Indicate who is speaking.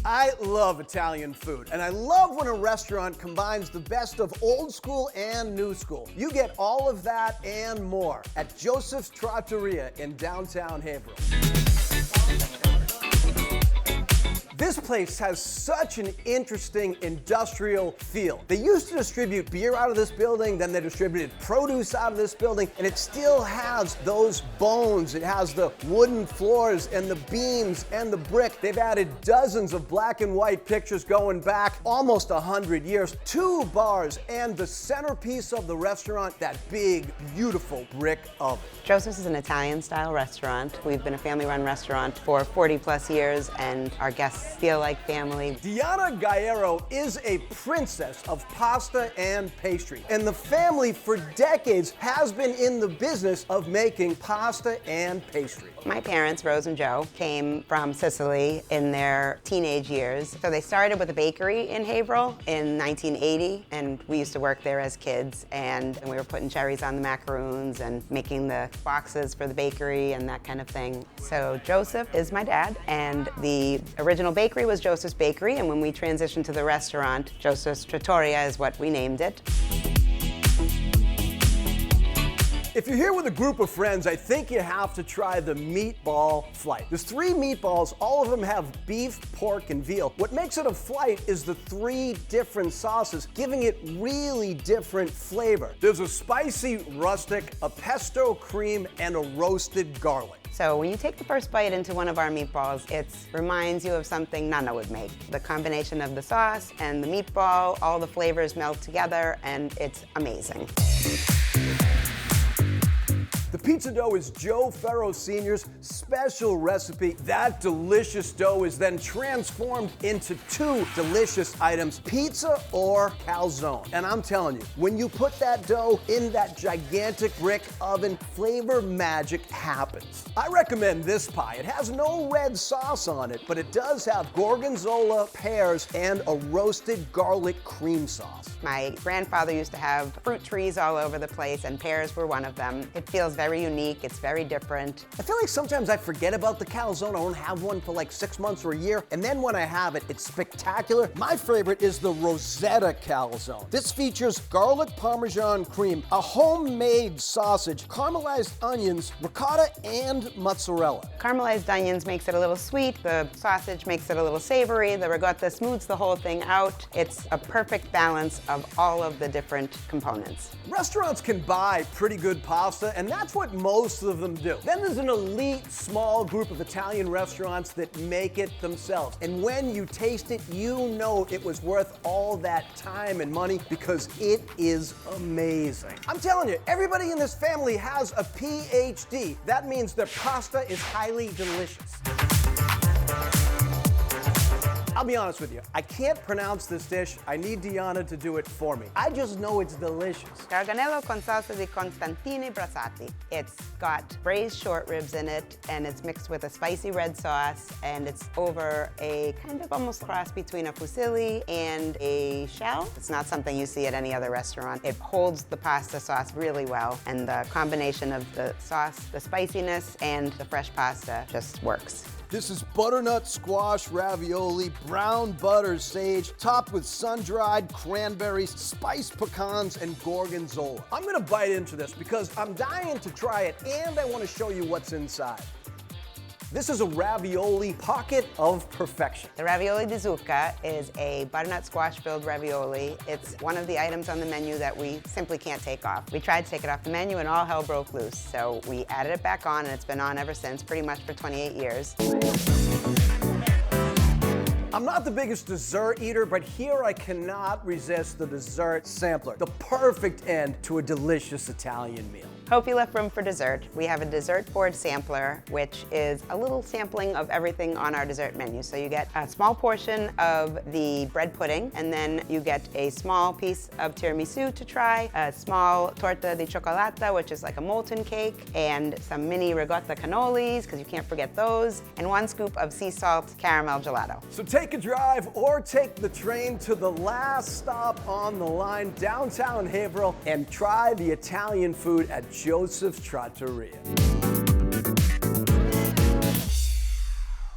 Speaker 1: I love Italian food, and I love when a restaurant combines the best of old school and new school. You get all of that and more at Joseph's Trattoria in downtown Haverhill. This place has such an interesting industrial feel. They used to distribute beer out of this building, then they distributed produce out of this building, and it still has those bones. It has the wooden floors and the beams and the brick. They've added dozens of black and white pictures going back almost 100 years, 2 bars, and the centerpiece of the restaurant, that big, beautiful brick oven.
Speaker 2: Joseph's is an Italian-style restaurant. We've been a family-run restaurant for 40+ years, and our guests feel like family.
Speaker 1: Deanna Gaiero is a princess of pasta and pastry, and the family for decades has been in the business of making pasta and pastry.
Speaker 2: My parents, Rose and Joe, came from Sicily in their teenage years. So they started with a bakery in Haverhill in 1980, and we used to work there as kids, and we were putting cherries on the macaroons and making the boxes for the bakery and that kind of thing. So Joseph is my dad, and the original bakery was Joseph's Bakery, and when we transitioned to the restaurant, Joseph's Trattoria is what we named it.
Speaker 1: If you're here with a group of friends, I think you have to try the Meatball flight. There's 3 meatballs, all of them have beef, pork, and veal. What makes it a flight is the 3 different sauces, giving it really different flavor. There's a spicy rustic, a pesto cream, and a roasted garlic.
Speaker 2: So when you take the first bite into one of our meatballs, it reminds you of something Nana would make. The combination of the sauce and the meatball, all the flavors melt together, and it's amazing.
Speaker 1: The pizza dough is Joe Ferro Sr.'s special recipe. That delicious dough is then transformed into 2 delicious items, pizza or calzone. And I'm telling you, when you put that dough in that gigantic brick oven, flavor magic happens. I recommend this pie. It has no red sauce on it, but it does have gorgonzola, pears, and a roasted garlic cream sauce.
Speaker 2: My grandfather used to have fruit trees all over the place, and pears were one of them. It feels very unique, it's very different.
Speaker 1: I feel like sometimes I forget about the calzone. I won't have one for like 6 months or a year, and then when I have it, it's spectacular. My favorite is the Rosetta calzone. This features garlic Parmesan cream, a homemade sausage, caramelized onions, ricotta, and mozzarella.
Speaker 2: Caramelized onions makes it a little sweet, the sausage makes it a little savory, the ricotta smooths the whole thing out. It's a perfect balance of all of the different components.
Speaker 1: Restaurants can buy pretty good pasta, and that's what most of them do. Then there's an elite small group of Italian restaurants that make it themselves. And when you taste it, you know it was worth all that time and money because it is amazing. I'm telling you, everybody in this family has a PhD. That means their pasta is highly delicious. I'll be honest with you, I can't pronounce this dish. I need Deanna to do it for me. I just know it's delicious.
Speaker 2: Garganello con salsa di Constantini brassati. It's got braised short ribs in it, and it's mixed with a spicy red sauce, and it's over a kind of almost cross between a fusilli and a shell. It's not something you see at any other restaurant. It holds the pasta sauce really well, and the combination of the sauce, the spiciness, and the fresh pasta just works.
Speaker 1: This is butternut squash ravioli, brown butter sage, topped with sun-dried cranberries, spiced pecans, and gorgonzola. I'm gonna bite into this because I'm dying to try it, and I want to show you what's inside. This is a ravioli pocket of perfection.
Speaker 2: The ravioli di zucca is a butternut squash-filled ravioli. It's one of the items on the menu that we simply can't take off. We tried to take it off the menu and all hell broke loose. So we added it back on, and it's been on ever since, pretty much for 28 years.
Speaker 1: I'm not the biggest dessert eater, but here I cannot resist the dessert sampler. The perfect end to a delicious Italian meal.
Speaker 2: Hope you left room for dessert. We have a dessert board sampler, which is a little sampling of everything on our dessert menu. So you get a small portion of the bread pudding, and then you get a small piece of tiramisu to try, a small torta di cioccolata, which is like a molten cake, and some mini ricotta cannolis, because you can't forget those, and 1 scoop of sea salt caramel gelato.
Speaker 1: So take a drive or take the train to the last stop on the line, downtown Haverhill, and try the Italian food at Joseph's Trattoria.